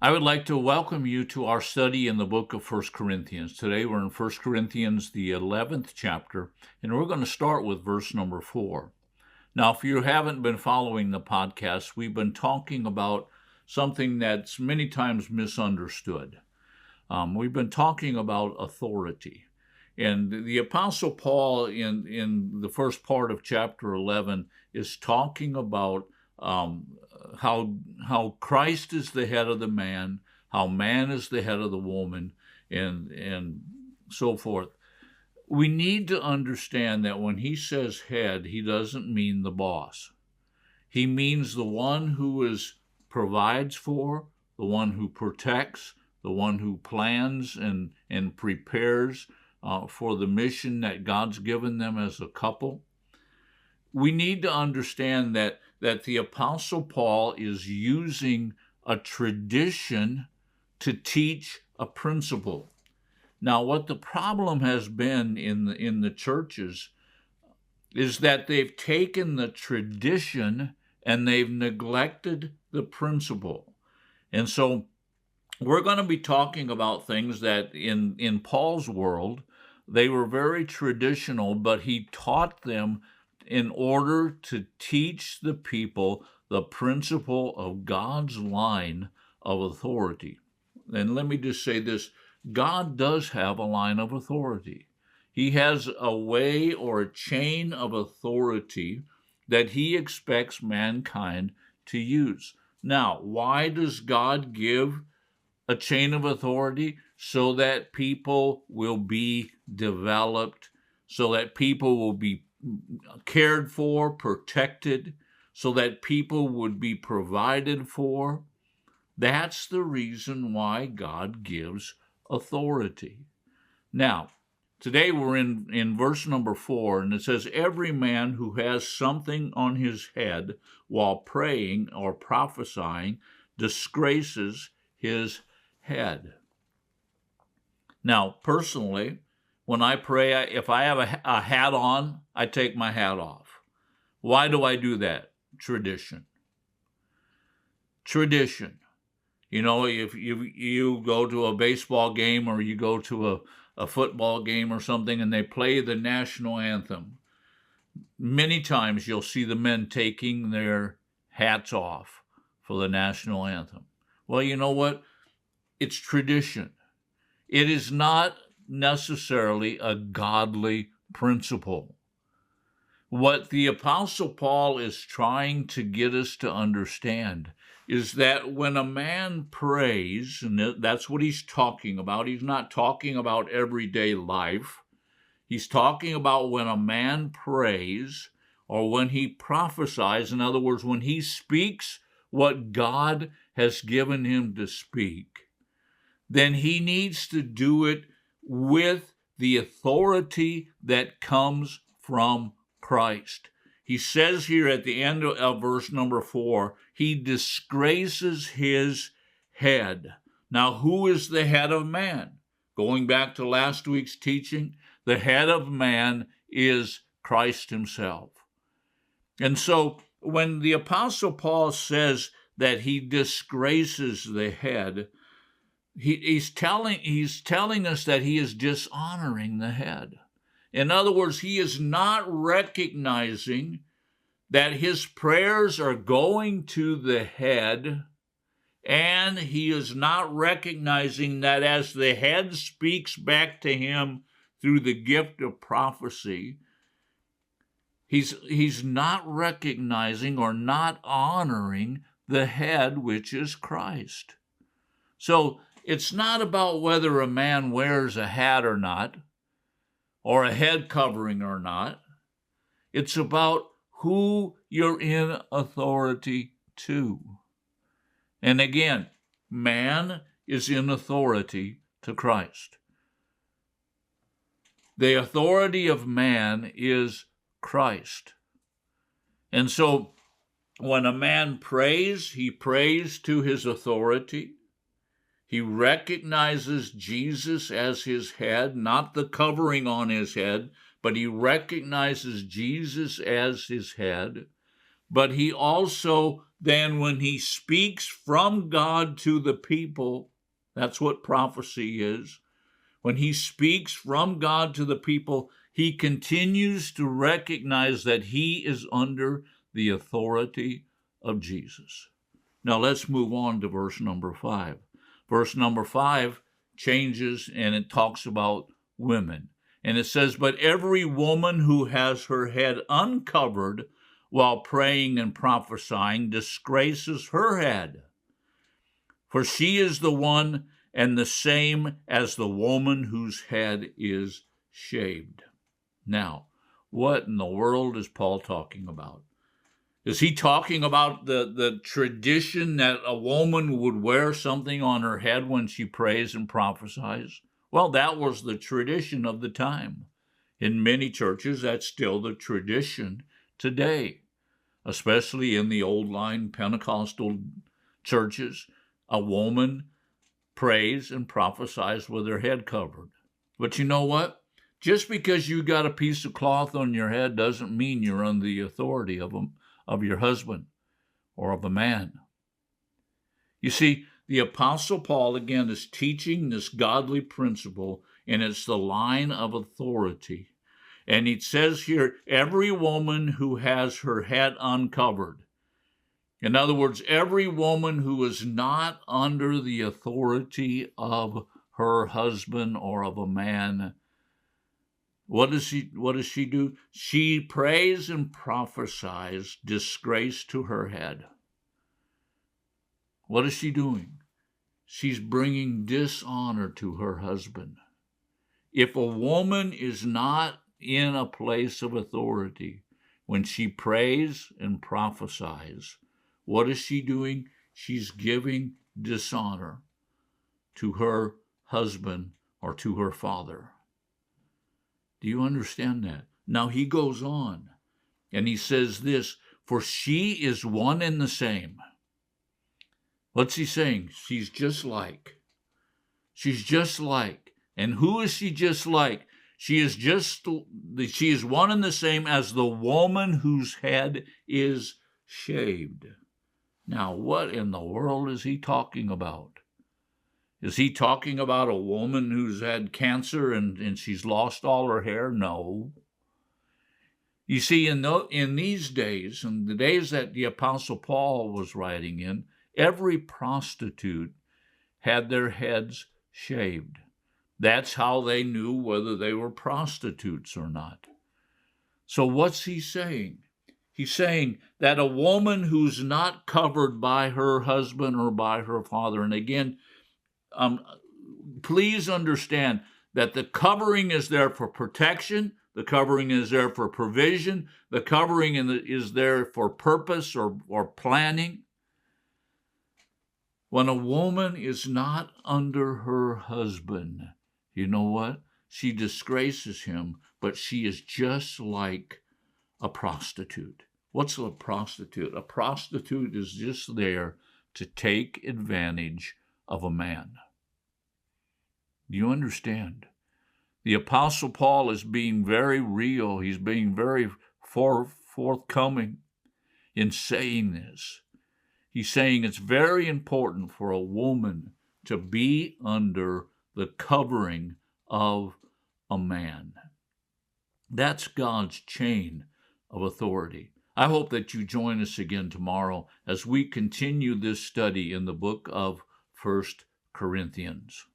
I would like to welcome you to our study in the book of 1 Corinthians. Today we're in 1 Corinthians, the 11th chapter, and we're going to start with verse number 4. Now, if you haven't been following the podcast, we've been talking about something that's many times misunderstood. We've been talking about authority. And the Apostle Paul, in the first part of chapter 11, is talking about how Christ is the head of the man, how man is the head of the woman, and so forth. We need to understand that when he says head, he doesn't mean the boss. He means the one who provides for, the one who protects, the one who plans and prepares for the mission that God's given them as a couple. We need to understand that the Apostle Paul is using a tradition to teach a principle. Now, what the problem has been in the churches is that they've taken the tradition and they've neglected the principle. And so we're going to be talking about things that in Paul's world, they were very traditional, but he taught them in order to teach the people the principle of God's line of authority. And let me just say this, God does have a line of authority. He has a way or a chain of authority that he expects mankind to use. Now, why does God give a chain of authority? So that people will be developed, so that people will be cared for, protected, so that people would be provided for. That's the reason why God gives authority. Now, today we're in verse number 4, and it says, every man who has something on his head while praying or prophesying disgraces his head. Now, personally, when I pray, if I have a hat on, I take my hat off. Why do I do that? Tradition. Tradition. You know, if you go to a baseball game or you go to a football game or something and they play the national anthem, many times you'll see the men taking their hats off for the national anthem. Well, you know what? It's tradition. It is not necessarily a godly principle. What the Apostle Paul is trying to get us to understand is that when a man prays, and that's what he's talking about, he's not talking about everyday life. He's talking about when a man prays or when he prophesies, in other words, when he speaks what God has given him to speak, then he needs to do it with the authority that comes from Christ. He says here at the end of verse number 4, he disgraces his head. Now, who is the head of man? Going back to last week's teaching, the head of man is Christ himself. And so when the Apostle Paul says that he disgraces the head, he's telling us that he is dishonoring the head. In other words, he is not recognizing that his prayers are going to the head, and he is not recognizing that as the head speaks back to him through the gift of prophecy, he's not recognizing or not honoring the head, which is Christ. So it's not about whether a man wears a hat or not, or a head covering or not. It's about who you're in authority to. And again, man is in authority to Christ. The authority of man is Christ. And so when a man prays, he prays to his authority. He recognizes Jesus as his head, not the covering on his head, but he recognizes Jesus as his head. But he also than when he speaks from God to the people. That's what prophecy is. When he speaks from God to the people, he continues to recognize that he is under the authority of Jesus. Now let's move on to verse number 5. Verse number 5 changes and it talks about women. And it says, "But every woman who has her head uncovered while praying and prophesying disgraces her head. For she is the one and the same as the woman whose head is shaved." Now, what in the world is Paul talking about? Is he talking about the tradition that a woman would wear something on her head when she prays and prophesies? Well, that was the tradition of the time. In many churches, that's still the tradition today, especially in the old line Pentecostal churches. A woman prays and prophesies with her head covered. But you know what? Just because you got a piece of cloth on your head doesn't mean you're under the authority of your husband or of a man. You see, the Apostle Paul, again, is teaching this godly principle, and it's the line of authority. And it says here, every woman who has her head uncovered. In other words, every woman who is not under the authority of her husband or of a man, what does she do? She prays and prophesies disgrace to her head. What is she doing? She's bringing dishonor to her husband. If a woman is not in a place of authority when she prays and prophesies, what is she doing? She's giving dishonor to her husband or to her father. Do you understand that? Now he goes on and he says this, "For she is one and the same." What's he saying? She's just like. She's just like. And who is she just like? She is one and the same as the woman whose head is shaved. Now, what in the world is he talking about? Is he talking about a woman who's had cancer and she's lost all her hair? No. You see, in these days, in the days that the Apostle Paul was writing in, every prostitute had their heads shaved. That's how they knew whether they were prostitutes or not. So what's he saying? He's saying that a woman who's not covered by her husband or by her father, and again, please understand that the covering is there for protection, the covering is there for provision, the covering is there for purpose or planning. When a woman is not under her husband, you know what? She disgraces him, but she is just like a prostitute. What's a prostitute? A prostitute is just there to take advantage of a man. Do you understand? The Apostle Paul is being very real. He's being very forthcoming in saying this. He's saying it's very important for a woman to be under the covering of a man. That's God's chain of authority. I hope that you join us again tomorrow as we continue this study in the book of 1 Corinthians.